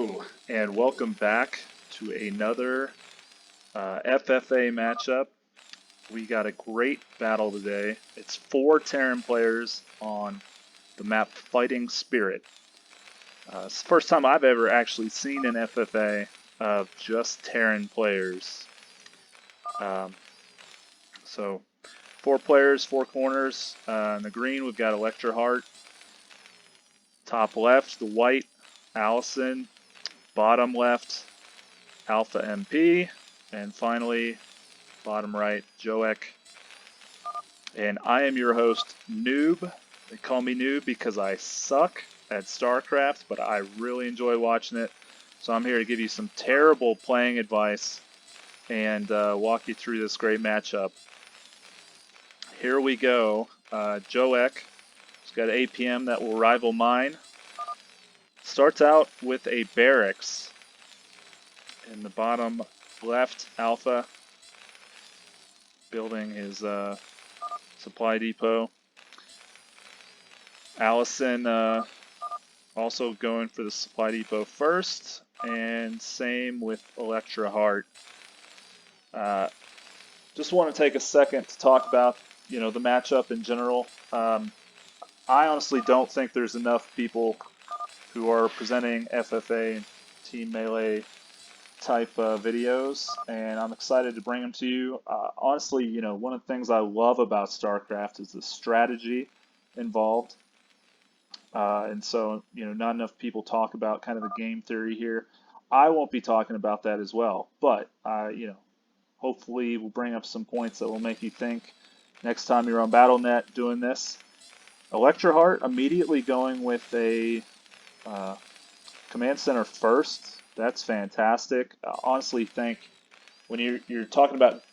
Hello, and welcome back to another FFA matchup. We got a great battle today. It's 4 Terran players on the map Fighting Spirit. It's the first time I've ever actually seen an FFA of just Terran players. So 4 players, 4 corners. In the green, we've got ELECTRAHEART. Top left, the white, Allisonn. Bottom left, Alpha MP, and finally, bottom right, Joek. And I am your host, Noob. They call me Noob because I suck at Starcraft, but I really enjoy watching it. So I'm here to give you some terrible playing advice and walk you through this great matchup. Here we go. Joek has got an APM that will rival mine. Starts out with a barracks. In the bottom left, Alpha building his supply depot. Allisonn also going for the supply depot first, and same with ELECTRAHEART. Just want to take a second to talk about the matchup in general. I honestly don't think there's enough people who are presenting FFA and Team Melee type videos, and I'm excited to bring them to you. Honestly, one of the things I love about StarCraft is the strategy involved, and so not enough people talk about kind of the game theory here. I won't be talking about that as well, but hopefully we'll bring up some points that will make you think next time you're on BattleNet doing this. ELECTRAHEART immediately going with a command center first. That's fantastic. Honestly, think when you're talking about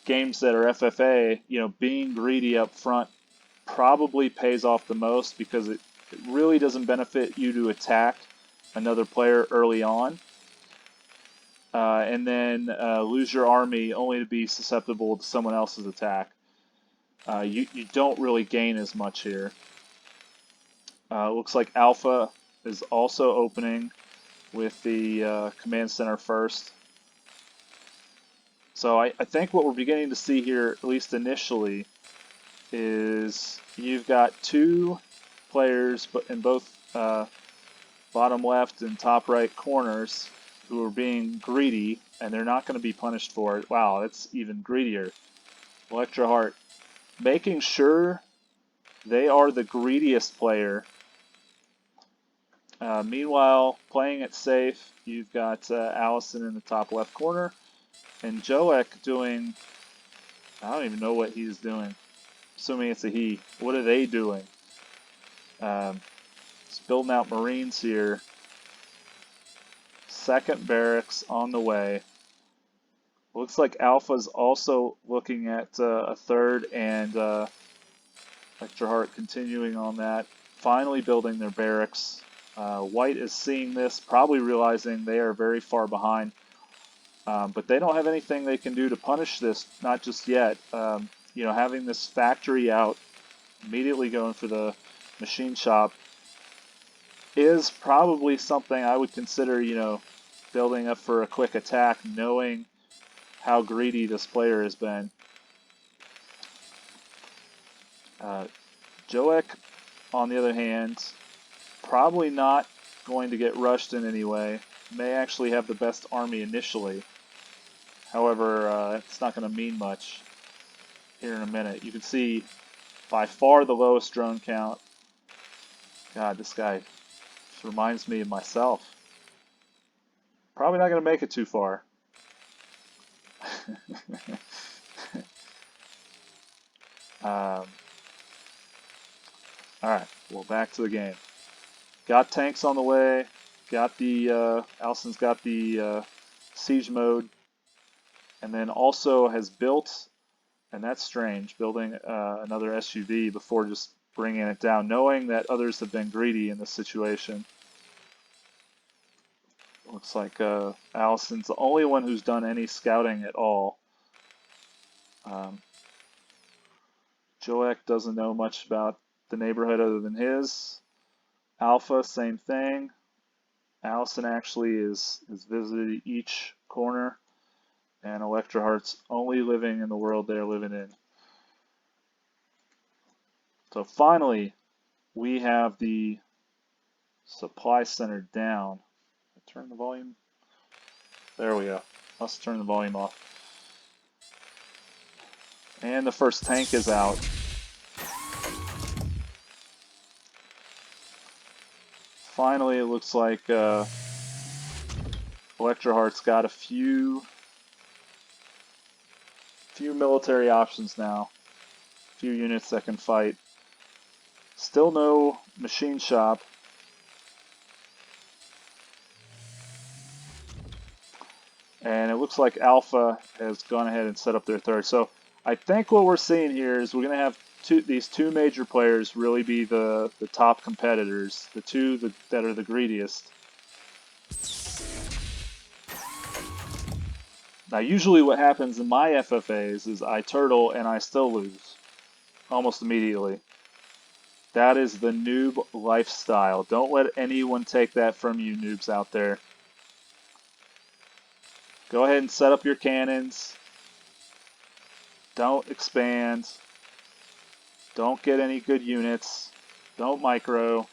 games that are FFA, being greedy up front probably pays off the most because it really doesn't benefit you to attack another player early on, and then lose your army only to be susceptible to someone else's attack. You don't really gain as much here. Looks like Alpha is also opening with the command center first. So I think what we're beginning to see here, at least initially, is you've got 2 players in both bottom left and top right corners who are being greedy, and they're not going to be punished for it. Wow, that's even greedier. ELECTRAHEART making sure they are the greediest player. Meanwhile, playing it safe, you've got Allisonn in the top left corner, and Joek doing, I don't even know what he's doing. Assuming it's a he. What are they doing? Just building out Marines here. Second barracks on the way. Looks like Alpha's also looking at a third, and ELECTRAHEART continuing on that. Finally building their barracks. White is seeing this, probably realizing they are very far behind, but they don't have anything they can do to punish this, not just yet. Having this factory out, immediately going for the machine shop, is probably something I would consider, building up for a quick attack, knowing how greedy this player has been. Joek, on the other hand, probably not going to get rushed in any way. May actually have the best army initially. However, it's not going to mean much here in a minute. You can see by far the lowest drone count. God, this guy reminds me of myself. Probably not going to make it too far. Alright, well, back to the game. Got tanks on the way. Got the Allisonn's got the siege mode, and then also has built, and that's strange, building another SUV before just bringing it down, knowing that others have been greedy in this situation. Looks like Allison's the only one who's done any scouting at all. Joek doesn't know much about the neighborhood other than his. Alpha, same thing. Allisonn actually has visited each corner, and ELECTRAHEART's only living in the world they're living in. So finally, we have the supply center down. Turn the volume. There we go. Let's turn the volume off. And the first tank is out. Finally, it looks like ELECTRAHEART's got a few military options now. A few units that can fight. Still no machine shop. And it looks like Alpha has gone ahead and set up their third. So I think what we're seeing here is we're going to have these two major players really be the top competitors, the two that are the greediest. Now usually what happens in my FFAs is I turtle and I still lose almost immediately. That is the noob lifestyle. Don't let anyone take that from you, noobs out there. Go ahead and set up your cannons. Don't expand. Don't get any good units. Don't micro.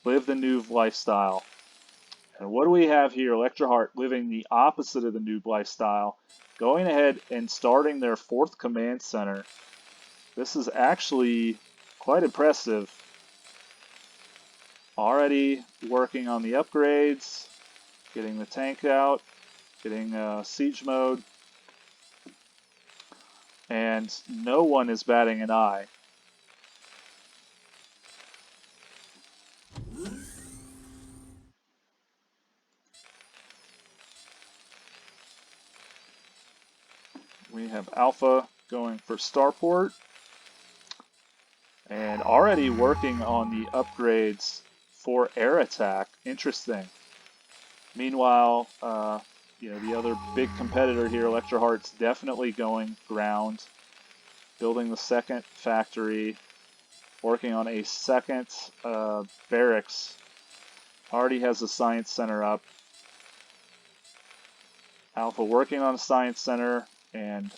Live the noob lifestyle. And what do we have here? ELECTRAHEART living the opposite of the noob lifestyle. Going ahead and starting their 4th command center. This is actually quite impressive. Already working on the upgrades. Getting the tank out. Getting siege mode. And no one is batting an eye. We have Alpha going for Starport and already working on the upgrades for air attack. Interesting. Meanwhile, the other big competitor here, ELECTRAHEART's definitely going ground, building the 2nd factory, working on a 2nd barracks. Already has a science center up. Alpha working on a science center and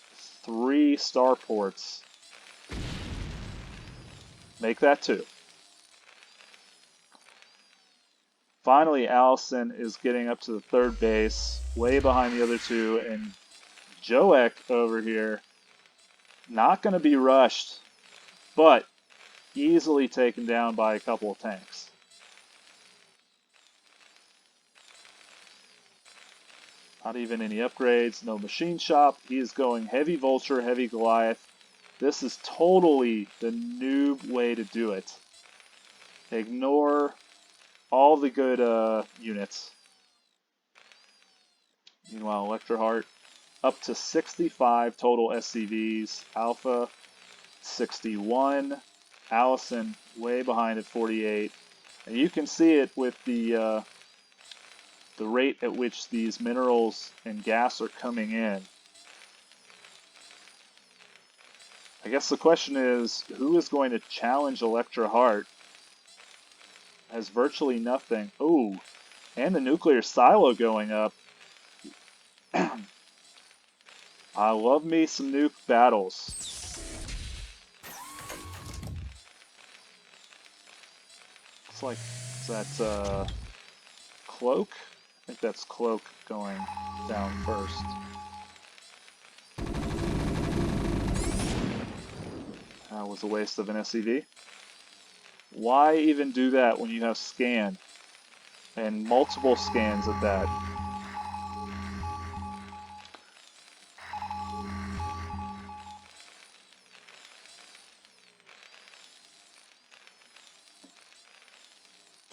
3 starports. Make that 2. Finally, Allisonn is getting up to the 3rd base, way behind the other 2, and Joek over here, not going to be rushed, but easily taken down by a couple of tanks. Not even any upgrades, no machine shop. He is going heavy Vulture, heavy Goliath. This is totally the noob way to do it. Ignore all the good units. Meanwhile, ELECTRAHEART up to 65 total SCVs. Alpha 61. Allisonn way behind at 48. And you can see it with the rate at which these minerals and gas are coming in. I guess the question is, who is going to challenge ELECTRAHEART? Has virtually nothing. Oh, and the nuclear silo going up. I love me some nuke battles. Looks like, is that Cloak? I think that's Cloak going down first. That was a waste of an SCV. Why even do that when you have scan? And multiple scans at that.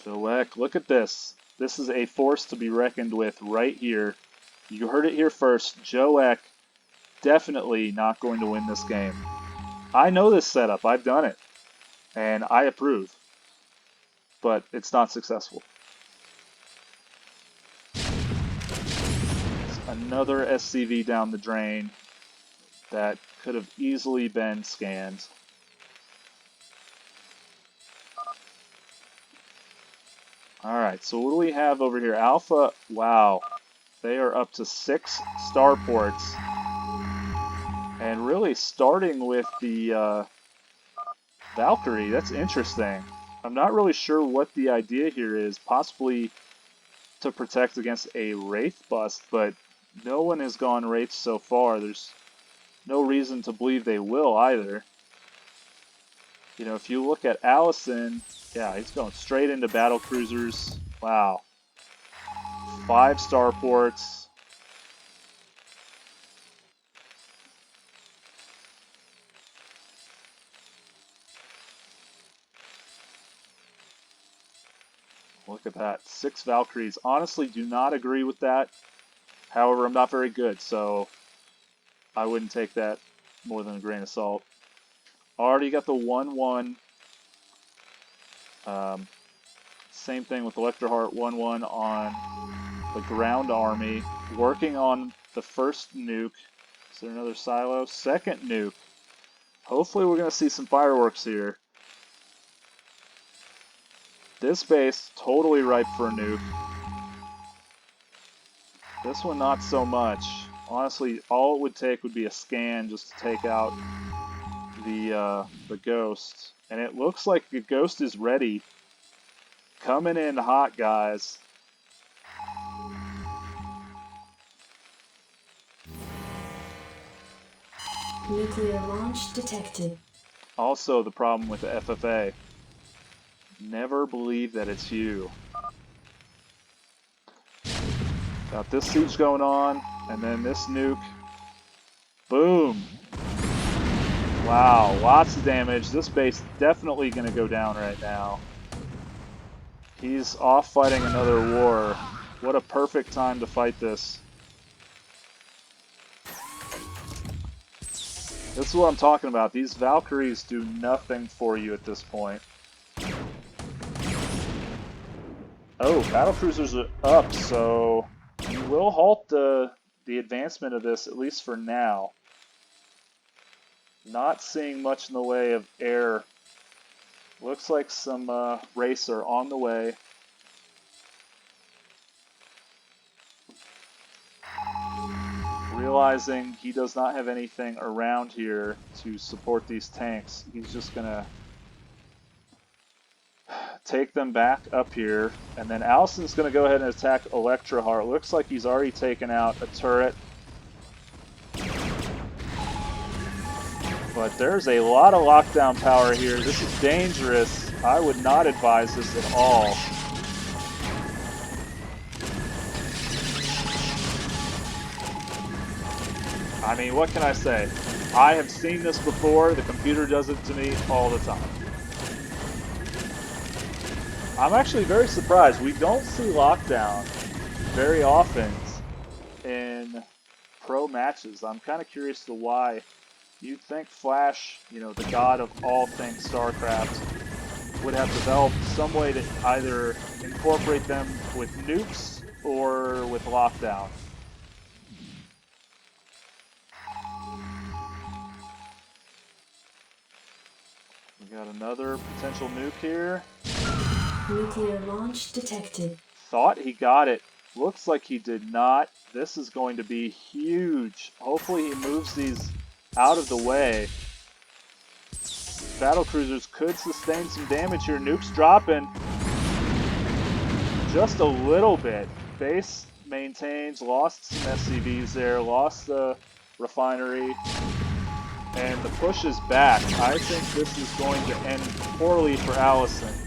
Joek, look at this. This is a force to be reckoned with right here. You heard it here first. Joek definitely not going to win this game. I know this setup. I've done it. And I approve. But it's not successful. Another SCV down the drain that could have easily been scanned. Alright, so what do we have over here? Alpha, wow. They are up to 6 starports. And really starting with the Valkyrie, that's interesting. I'm not really sure what the idea here is. Possibly to protect against a Wraith bust, but no one has gone Wraith so far. There's no reason to believe they will either. You know, if you look at Allisonn, yeah, he's going straight into battle cruisers. Wow. 5 starports. Look at that. 6 Valkyries. Honestly, do not agree with that. However, I'm not very good, so I wouldn't take that more than a grain of salt. Already got the 1-1. Same thing with ELECTRAHEART 1-1 on the ground army. Working on the first nuke. Is there another silo? Second nuke. Hopefully we're going to see some fireworks here. This base, totally ripe for a nuke. This one, not so much. Honestly, all it would take would be a scan just to take out the ghost. And it looks like the ghost is ready. Coming in hot, guys. Nuclear launch detected. Also, the problem with the FFA. Never believe that it's you. Got this siege going on, and then this nuke. Boom! Wow, lots of damage. This base definitely going to go down right now. He's off fighting another war. What a perfect time to fight this. This is what I'm talking about. These Valkyries do nothing for you at this point. Oh, battlecruisers are up, so you will halt the advancement of this, at least for now. Not seeing much in the way of air. Looks like some race are on the way. Realizing he does not have anything around here to support these tanks, he's just gonna take them back up here, and then Allison's gonna go ahead and attack ELECTRAHEART. Looks like he's already taken out a turret. But there's a lot of lockdown power here. This is dangerous. I would not advise this at all. I mean, what can I say? I have seen this before. The computer does it to me all the time. I'm actually very surprised. We don't see lockdown very often in pro matches. I'm kind of curious to why. You'd think Flash, you know, the god of all things Starcraft, would have developed some way to either incorporate them with nukes or with lockdown. We got another potential nuke here. Nuclear launch detected. Thought he got it. Looks like he did not. This is going to be huge. Hopefully he moves these out of the way. Battlecruisers could sustain some damage here. Nukes dropping. Just a little bit. Base maintains. Lost some SCVs there. Lost the refinery. And the push is back. I think this is going to end poorly for Allisonn.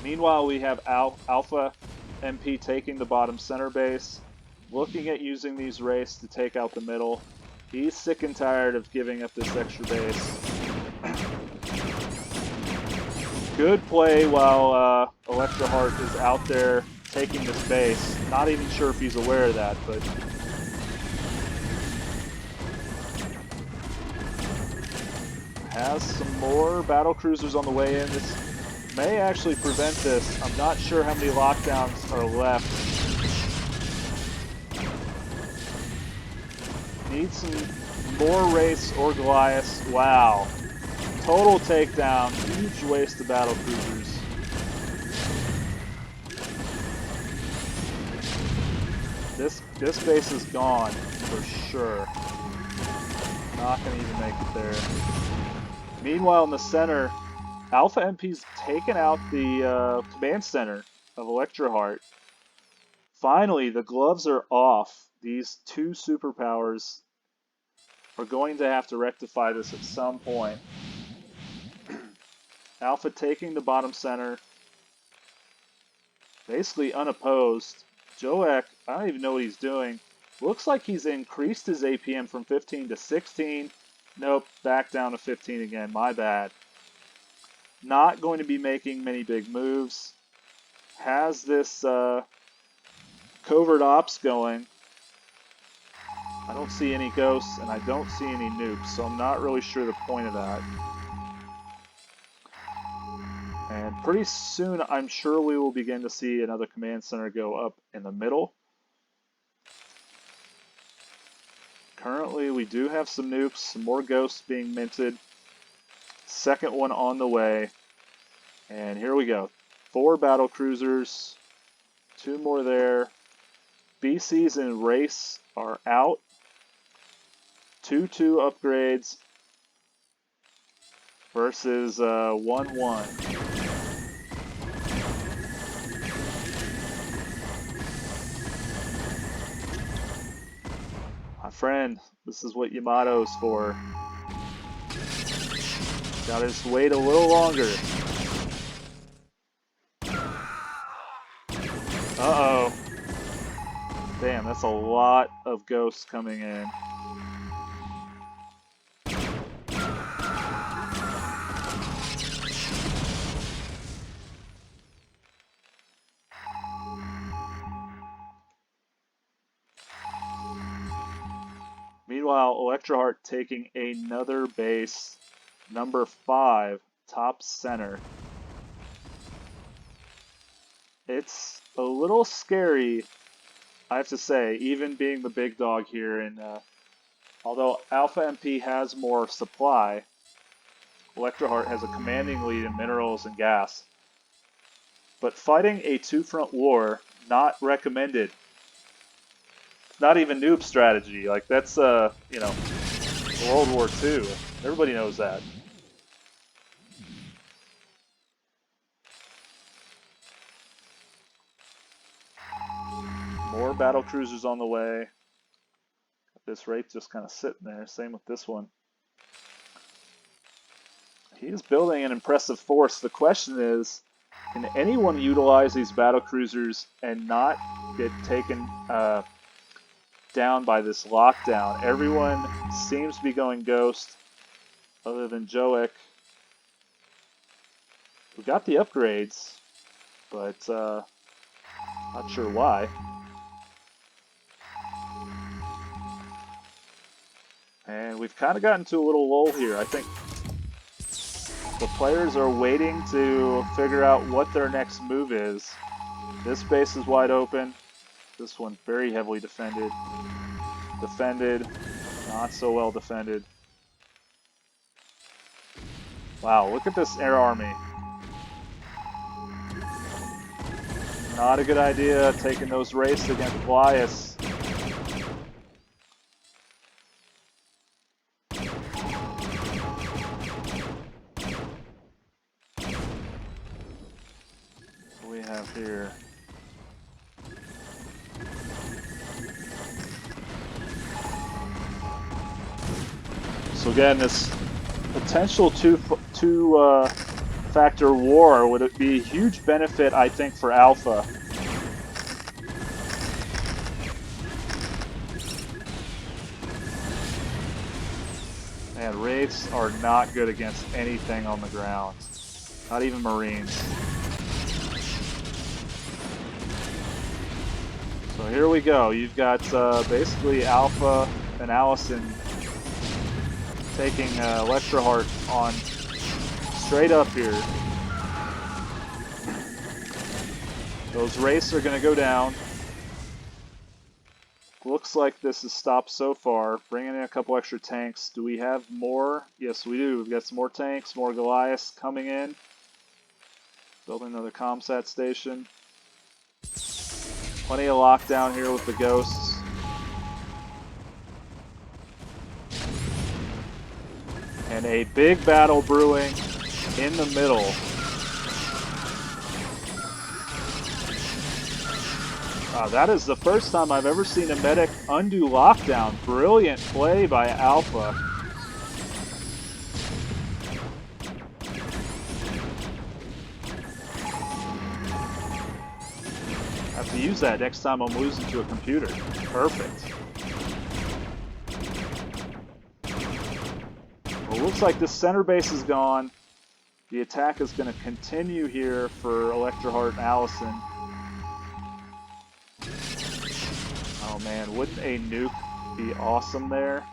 Meanwhile, we have Alpha MP taking the bottom center base. Looking at using these wraiths to take out the middle. He's sick and tired of giving up this extra base. Good play while ELECTRAHEART is out there taking this base. Not even sure if he's aware of that, but... has some more battlecruisers on the way in. This may actually prevent this. I'm not sure how many lockdowns are left. Need some more Wraiths or Goliaths. Wow. Total takedown. Huge waste of battlecruisers. This base is gone for sure. Not gonna even make it there. Meanwhile, in the center, Alpha MP's taken out the command center of ELECTRAHEART. Finally, the gloves are off. These two superpowers are going to have to rectify this at some point. Alpha taking the bottom center, basically unopposed. Joek, I don't even know what he's doing. Looks like he's increased his APM from 15 to 16. Nope, back down to 15 again. My bad. Not going to be making many big moves. Has this covert ops going. I don't see any ghosts, and I don't see any nukes, so I'm not really sure the point of that. And pretty soon, I'm sure we will begin to see another command center go up in the middle. Currently, we do have some nukes, some more ghosts being minted. Second one on the way. And here we go. 4 battle cruisers, 2 more there. BCs and race are out. 2-2 upgrades versus 1-1. My friend, this is what Yamato's for. Gotta just wait a little longer. Uh-oh. Damn, that's a lot of ghosts coming in. Meanwhile, ELECTRAHEART taking another base, number 5, top center. It's a little scary, I have to say, even being the big dog here. And although Alpha MP has more supply, ELECTRAHEART has a commanding lead in minerals and gas. But fighting a two-front war, not recommended. Not even noob strategy. Like, that's, you know, World War II. Everybody knows that. More battle cruisers on the way. This Wraith just kind of sitting there. Same with this one. He's building an impressive force. The question is, can anyone utilize these battle cruisers and not get taken down by this lockdown? Everyone seems to be going ghost, other than Joek. We got the upgrades, but not sure why. And we've kind of gotten to a little lull here. I think the players are waiting to figure out what their next move is. This base is wide open. This one very heavily defended. Defended, not so well defended. Wow, look at this air army. Not a good idea taking those wraiths against Goliath. What do we have here? So again, this potential two-factor war would be a huge benefit, I think, for Alpha. Man, Wraiths are not good against anything on the ground. Not even Marines. So here we go. You've got basically Alpha and Allisonn taking ELECTRAHEART on straight up here. Those Wraiths are going to go down. Looks like this is stopped so far. Bringing in a couple extra tanks. Do we have more? Yes, we do. We've got some more tanks, more Goliaths coming in. Building another ComSat station. Plenty of lockdown here with the ghosts. And a big battle brewing in the middle. That is the first time I've ever seen a medic undo lockdown. Brilliant play by Alpha. I have to use that next time I'm losing to a computer. Perfect. Well, looks like the center base is gone. The attack is going to continue here for ELECTRAHEART and Allisonn. Oh man, wouldn't a nuke be awesome there?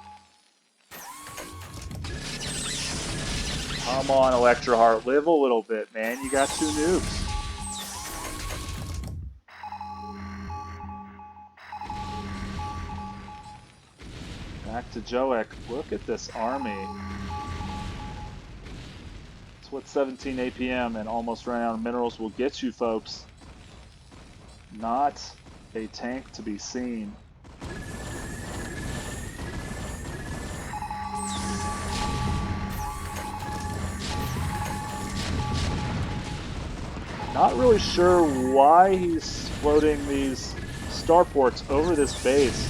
Come on, ELECTRAHEART, live a little bit, man. You got 2 nukes. Back to Joek. Look at this army. It's what 17 APM and almost ran out of minerals will get you, folks. Not a tank to be seen. Not really sure why he's floating these starports over this base.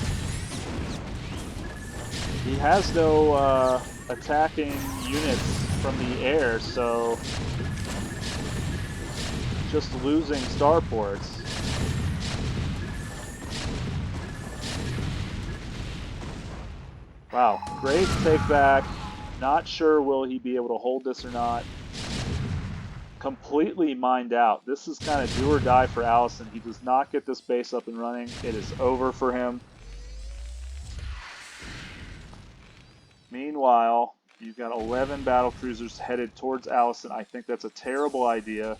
He has no attacking units from the air, so just losing starports. Wow, great take back. Not sure will he be able to hold this or not. Completely mined out. This is kind of do or die for Allisonn. He does not get this base up and running. It is over for him. Meanwhile, you've got 11 battle cruisers headed towards Allisonn. I think that's a terrible idea.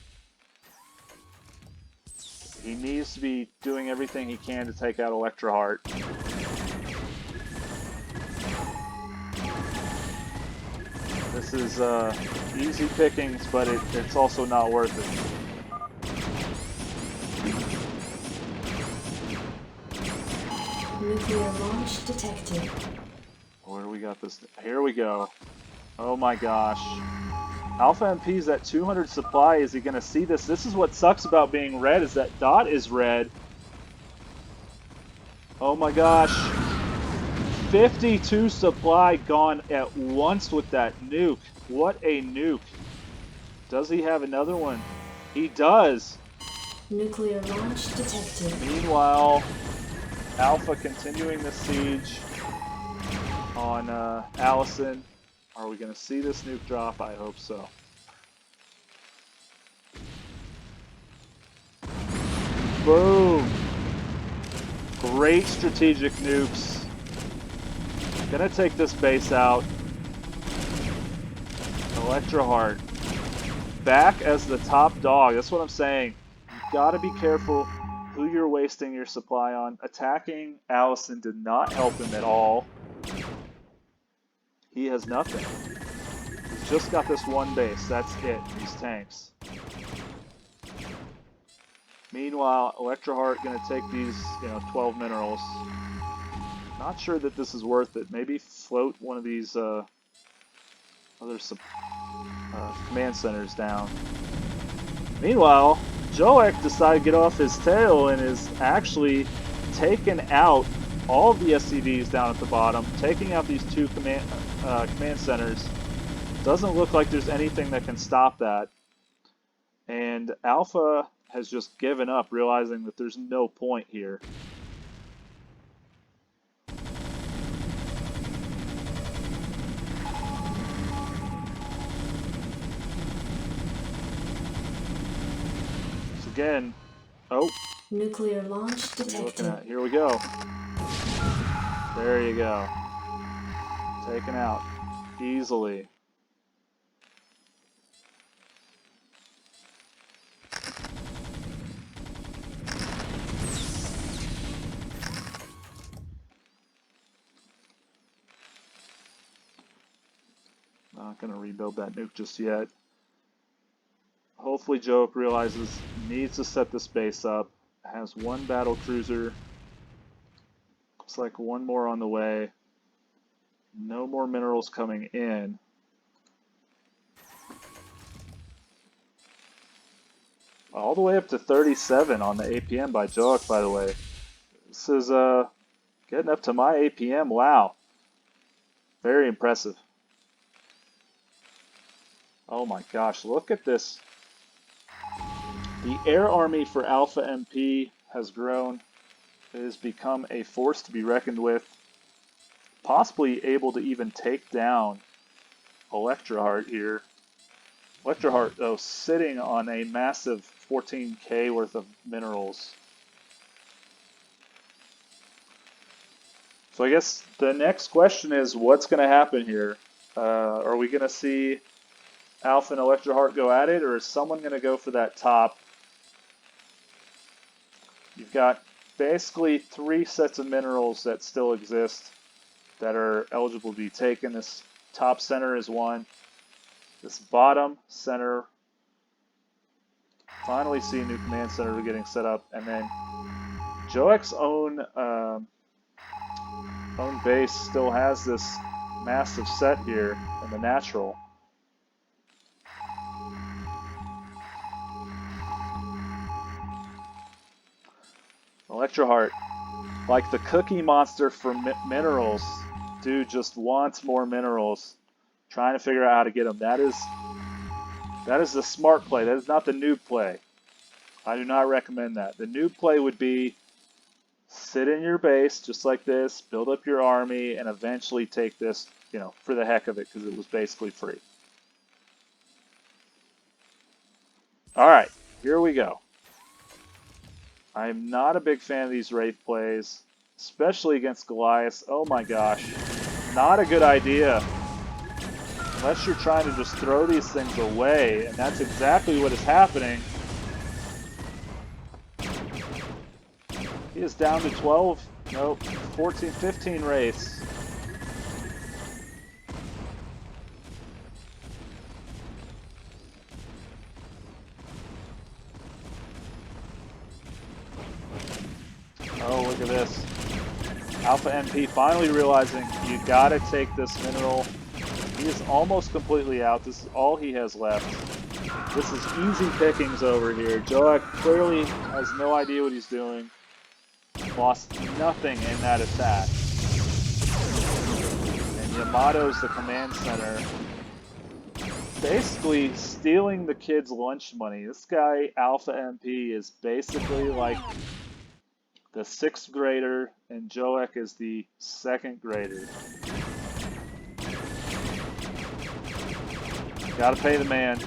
He needs to be doing everything he can to take out ELECTRAHEART. This is easy pickings, but it's also not worth it. Nuclear launch detected. Where do we got this? Here we go. Oh my gosh. Alpha MP's at 200 supply. Is he going to see this? This is what sucks about being red, is that dot is red. Oh my gosh. 52 supply gone at once with that nuke. What a nuke. Does he have another one? He does. Nuclear launch detected. Meanwhile, Alpha continuing the siege on Allisonn. Are we going to see this nuke drop? I hope so. Boom! Great strategic nukes. Gonna take this base out. ELECTRAHEART back as the top dog. That's what I'm saying. You gotta be careful who you're wasting your supply on. Attacking Allisonn did not help him at all. He has nothing. He's just got this one base. That's it. These tanks. Meanwhile, ELECTRAHEART gonna take these, 12 minerals. Not sure that this is worth it. Maybe float one of these other command centers down. Meanwhile, Joek decided to get off his tail and is actually taking out all of the SCVs down at the bottom, taking out these 2 command centers. Doesn't look like there's anything that can stop that. And Alpha has just given up, realizing that there's no point here. Again, oh, Nuclear launch detected. Here we go. There you go. Taken out easily. Not going to rebuild that nuke just yet. Hopefully Joek realizes he needs to set this base up, has one battle cruiser. Looks like one more on the way. No more minerals coming in. All the way up to 37 on the APM by Joak, by the way. This is getting up to my APM. Wow. Very impressive. Oh my gosh, look at this. The air army for Alpha MP has grown. It has become a force to be reckoned with. Possibly able to even take down ELECTRAHEART here. ELECTRAHEART, though, sitting on a massive 14k worth of minerals. So I guess the next question is, what's going to happen here? Are we going to see Alpha and ELECTRAHEART go at it, or is someone going to go for that top? You've got basically 3 sets of minerals that still exist that are eligible to be taken. This top center is one. This bottom center, finally see a new command center getting set up, and then Joak's own base still has this massive set here in the natural. ELECTRAHEART, like the Cookie Monster for minerals, dude just wants more minerals. Trying to figure out how to get them. That is the smart play. That is not the noob play. I do not recommend that. The noob play would be sit in your base just like this, build up your army, and eventually take this, you know, for the heck of it, because it was basically free. Alright, here we go. I'm not a big fan of these Wraith plays, especially against Goliath. Oh my gosh. Not a good idea. Unless you're trying to just throw these things away, and that's exactly what is happening. He is down to 12, nope, 14, 15 Wraiths. Oh, look at this. Alpha MP finally realizing you gotta take this mineral. He is almost completely out. This is all he has left. This is easy pickings over here. Joak clearly has no idea what he's doing. Lost nothing in that attack. And Yamato's the command center. Basically stealing the kids' lunch money. This guy, Alpha MP, is basically like the 6th grader, and Joak is the 2nd grader. Gotta pay the man.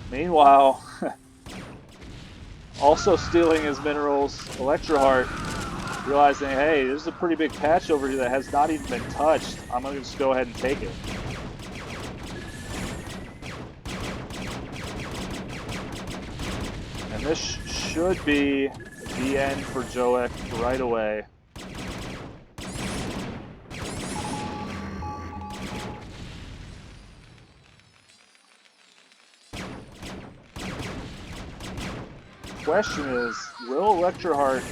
Meanwhile, also stealing his minerals, ELECTRAHEART, realizing, hey, there's a pretty big patch over here that has not even been touched. I'm gonna just go ahead and take it. And this should be the end for Joak right away. Question is, will ELECTRAHEART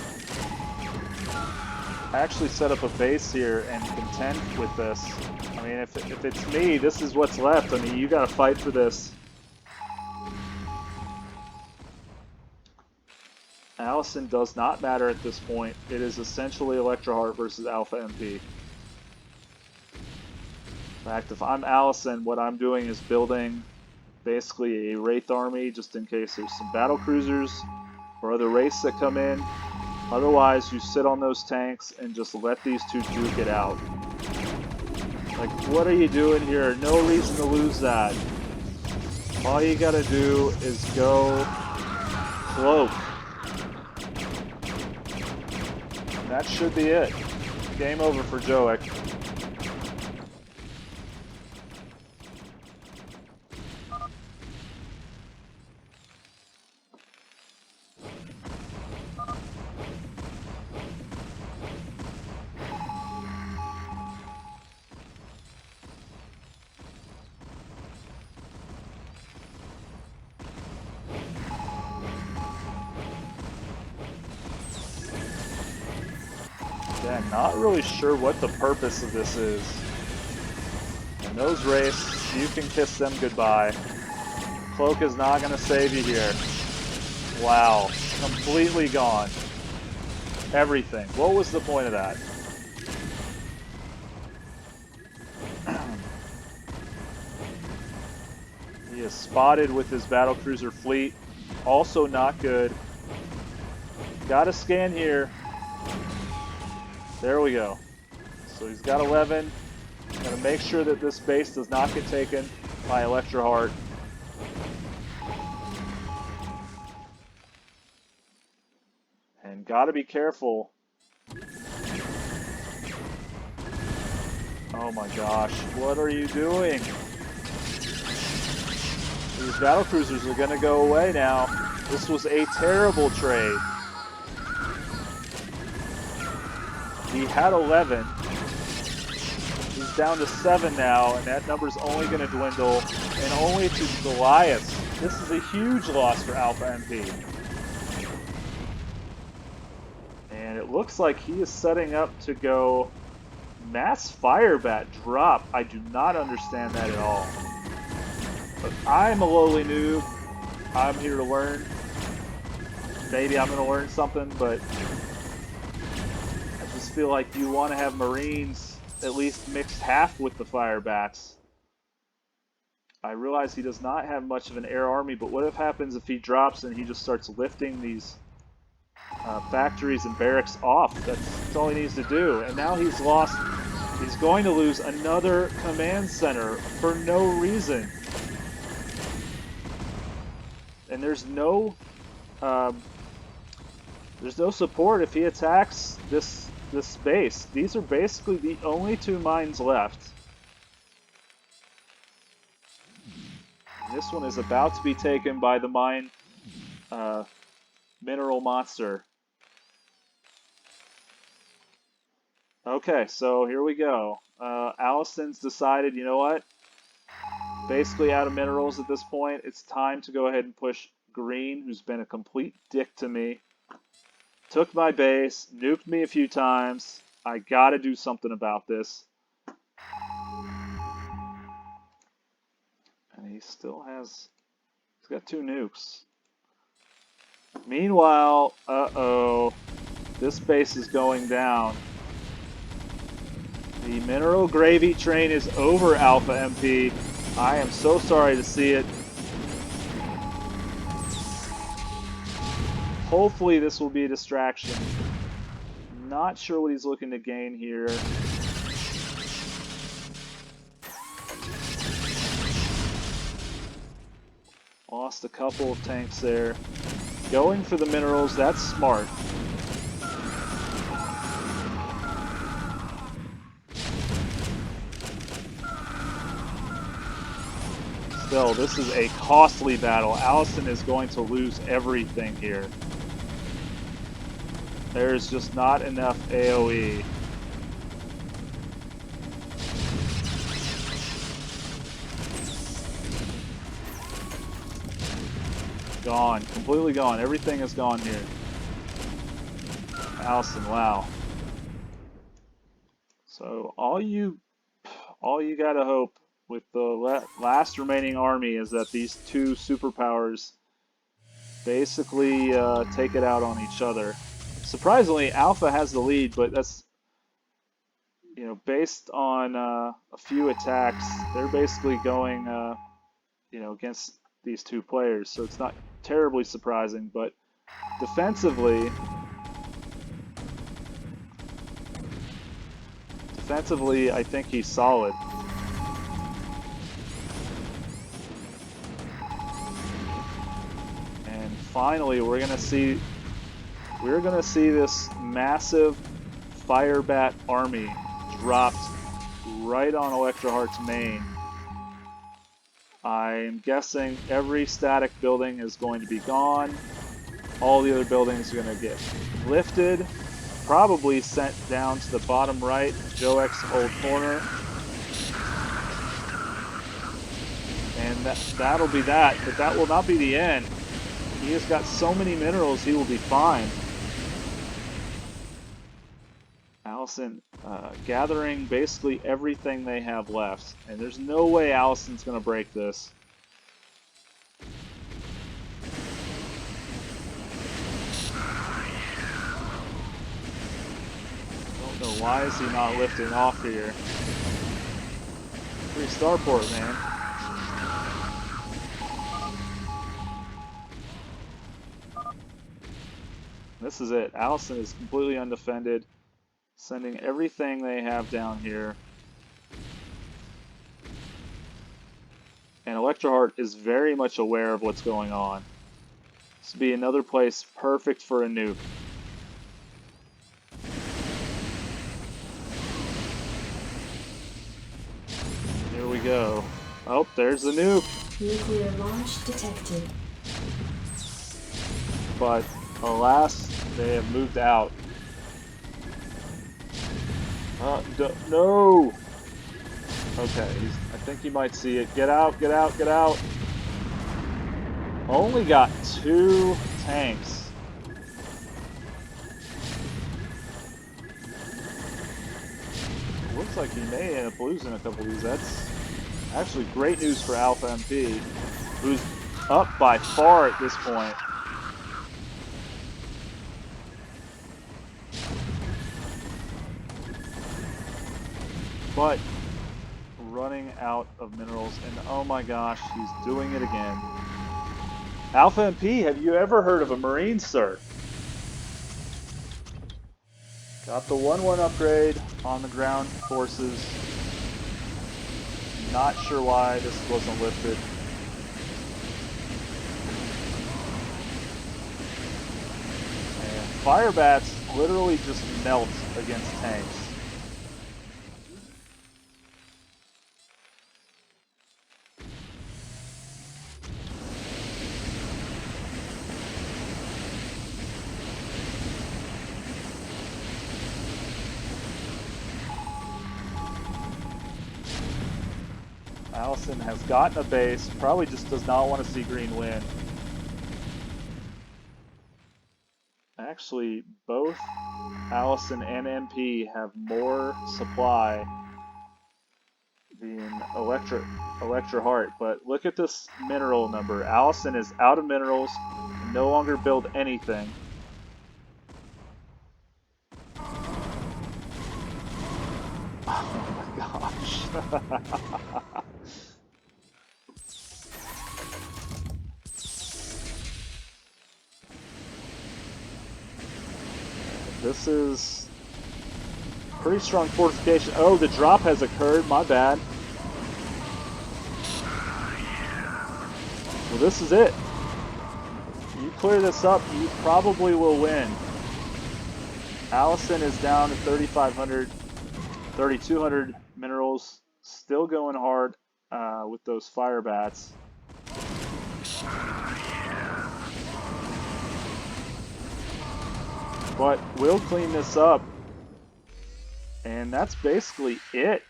actually set up a base here and contend with this? I mean, if it's me, this is what's left. I mean, you gotta fight for this. Allisonn does not matter at this point. It is essentially ELECTRAHEART versus Alpha MP. In fact, if I'm Allisonn, what I'm doing is building basically a Wraith army just in case there's some battle cruisers or other Wraiths that come in. Otherwise, you sit on those tanks and just let these two duke it out. Like, what are you doing here? No reason to lose that. All you gotta do is go cloak. And that should be it. Game over for Joak. Again, not really sure what the purpose of this is. And those wraiths, you can kiss them goodbye. Cloak is not going to save you here. Wow, completely gone. Everything. What was the point of that? He is spotted with his battlecruiser fleet. Also not good. Gotta scan here. There we go. So he's got 11. Gotta make sure that this base does not get taken by ELECTRAHEART. And gotta be careful. Oh my gosh, what are you doing? These battlecruisers are gonna go away now. This was a terrible trade. He had 11. He's down to 7 now, and that number's only going to dwindle, and only to Goliaths. This is a huge loss for Alpha MP. And it looks like he is setting up to go mass firebat drop. I do not understand that at all. But I'm a lowly noob. I'm here to learn. Maybe I'm going to learn something, but I just feel like you want to have Marines at least mixed half with the fire bats. I realize he does not have much of an air army, but what if happens if he drops and he just starts lifting these factories and barracks off? That's all he needs to do. And now he's lost. He's going to lose another command center for no reason. And there's no support if he attacks this base. These are basically the only 2 mines left. And this one is about to be taken by the mine mineral monster. Okay, so here we go. Allison's decided, you know what? Basically out of minerals at this point. It's time to go ahead and push Green, who's been a complete dick to me. Took my base, nuked me a few times. I gotta do something about this. And he still has... He's got 2 nukes. Meanwhile, uh-oh. This base is going down. The mineral gravy train is over, Alpha MP. I am so sorry to see it. Hopefully this will be a distraction. Not sure what he's looking to gain here. Lost a couple of tanks there. Going for the minerals, that's smart. Still, this is a costly battle. Allisonn is going to lose everything here. There's just not enough AoE. Gone. Completely gone. Everything is gone here. Allisonn, wow. So all you gotta hope with the last remaining army is that these 2 superpowers basically take it out on each other. Surprisingly, Alpha has the lead, but that's, you know, based on a few attacks, they're basically going, you know, against these 2 players. So it's not terribly surprising, but defensively, I think he's solid. And finally, we're gonna see this massive firebat army dropped right on ELECTRAHEART's main. I'm guessing every static building is going to be gone. All the other buildings are going to get lifted, probably sent down to the bottom right, Joek's old corner. And that'll be that, but that will not be the end. He has got so many minerals, he will be fine. Allisonn gathering basically everything they have left. And there's no way Allison's going to break this. Don't know why is he not lifting off here. Free starport, man. This is it. Allisonn is completely undefended, sending everything they have down here. And ELECTRAHEART is very much aware of what's going on. This would be another place perfect for a nuke. Here we go. Oh, there's the nuke. Nuclear launch detected. But alas, they have moved out. No! Okay, I think he might see it. Get out, get out, get out! Only got 2 tanks. Looks like he may end up losing a couple of these. That's actually great news for Alpha MP, who's up by far at this point. But running out of minerals, and oh my gosh, he's doing it again. Alpha MP, have you ever heard of a Marine, sir? Got the 1-1 upgrade on the ground forces. Not sure why this wasn't lifted. And fire bats literally just melt against tanks. Allisonn has gotten a base, probably just does not want to see green win. Actually, both Allisonn and MP have more supply than ELECTRAHEART, but look at this mineral number. Allisonn is out of minerals, can no longer build anything. Oh my gosh. This is pretty strong fortification. Oh, the drop has occurred. My bad. Well, this is it. You clear this up, you probably will win. Allisonn is down to 3,500, 3,200 minerals. Still going hard with those fire bats. But we'll clean this up. And that's basically it.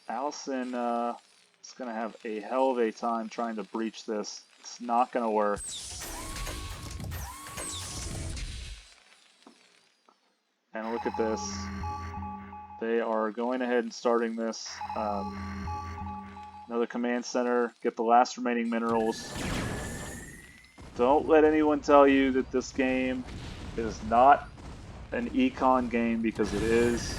Allisonn is going to have a hell of a time trying to breach this. It's not going to work. And look at this. They are going ahead and starting this. Another command center. Get the last remaining minerals. Don't let anyone tell you that this game is not an econ game, because it is.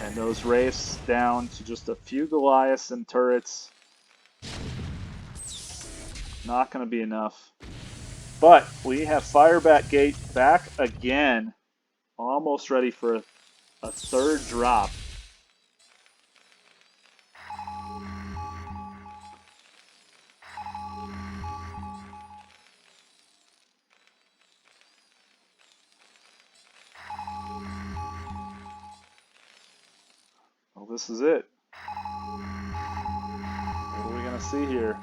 And those rafts down to just a few Goliaths and turrets. Not going to be enough. But we have Firebat Gate back again. Almost ready for a third drop. Well, this is it. What are we going to see here?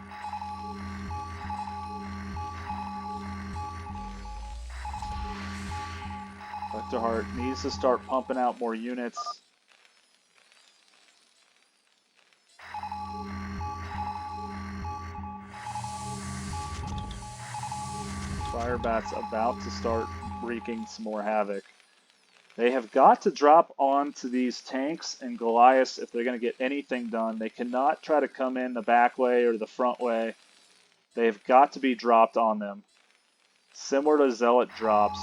ELECTRAHEART needs to start pumping out more units. Firebat's about to start wreaking some more havoc. They have got to drop onto these tanks and Goliaths if they're going to get anything done. They cannot try to come in the back way or the front way. They've got to be dropped on them. Similar to Zealot drops.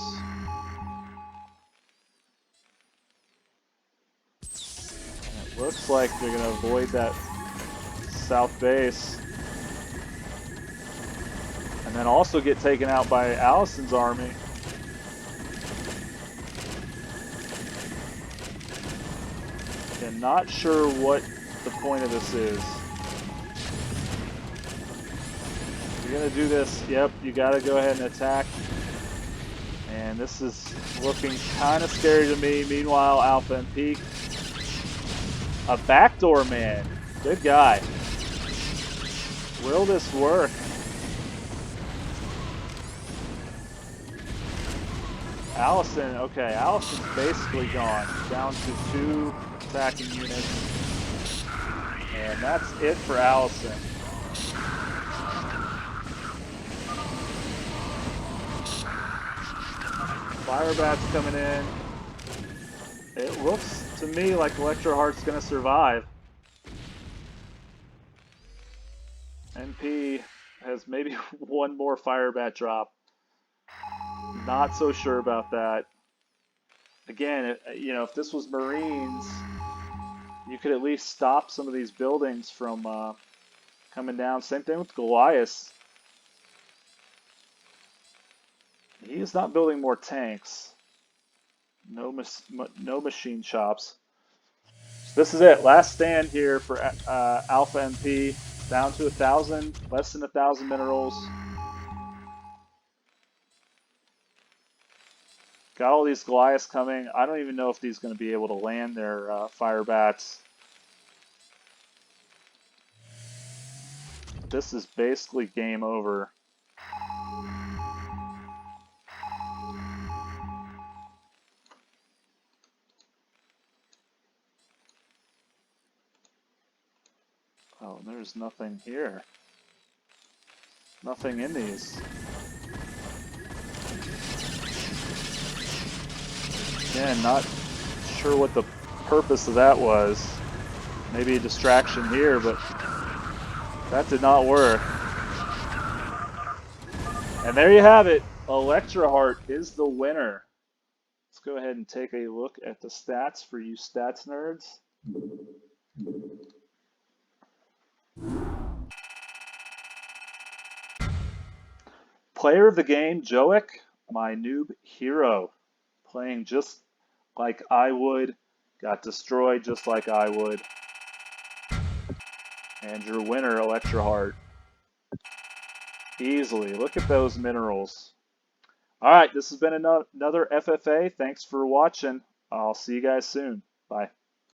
And it looks like they're going to avoid that south base. And then also get taken out by Allison's army. And not sure what the point of this is. You're going to do this, yep, you got to go ahead and attack. And this is looking kind of scary to me. Meanwhile, Alpha and Peak. A backdoor man. Good guy. Will this work? Allisonn, okay, Allisson's basically gone. Down to 2 attacking units. And that's it for Allisonn. Firebat's coming in. It looks to me like ELECTRAHEART's going to survive. NP has maybe one more Firebat drop. Not so sure about that. Again, you know, if this was Marines, you could at least stop some of these buildings from coming down. Same thing with Goliath. He is not building more tanks. No machine shops. So this is it. Last stand here for Alpha MP. Down to 1,000, less than 1,000 minerals. Got all these Goliaths coming. I don't even know if these are going to be able to land their Firebats. This is basically game over. Oh, there's nothing here. Nothing in these. Again, not sure what the purpose of that was. Maybe a distraction here, but that did not work. And there you have it. ELECTRAHEART is the winner. Let's go ahead and take a look at the stats for you stats nerds. Player of the game, Joek, my noob hero. Playing just like I would. Got destroyed just like I would. And your winner, ELECTRAHEART. Easily. Look at those minerals. Alright, this has been another FFA. Thanks for watching. I'll see you guys soon. Bye.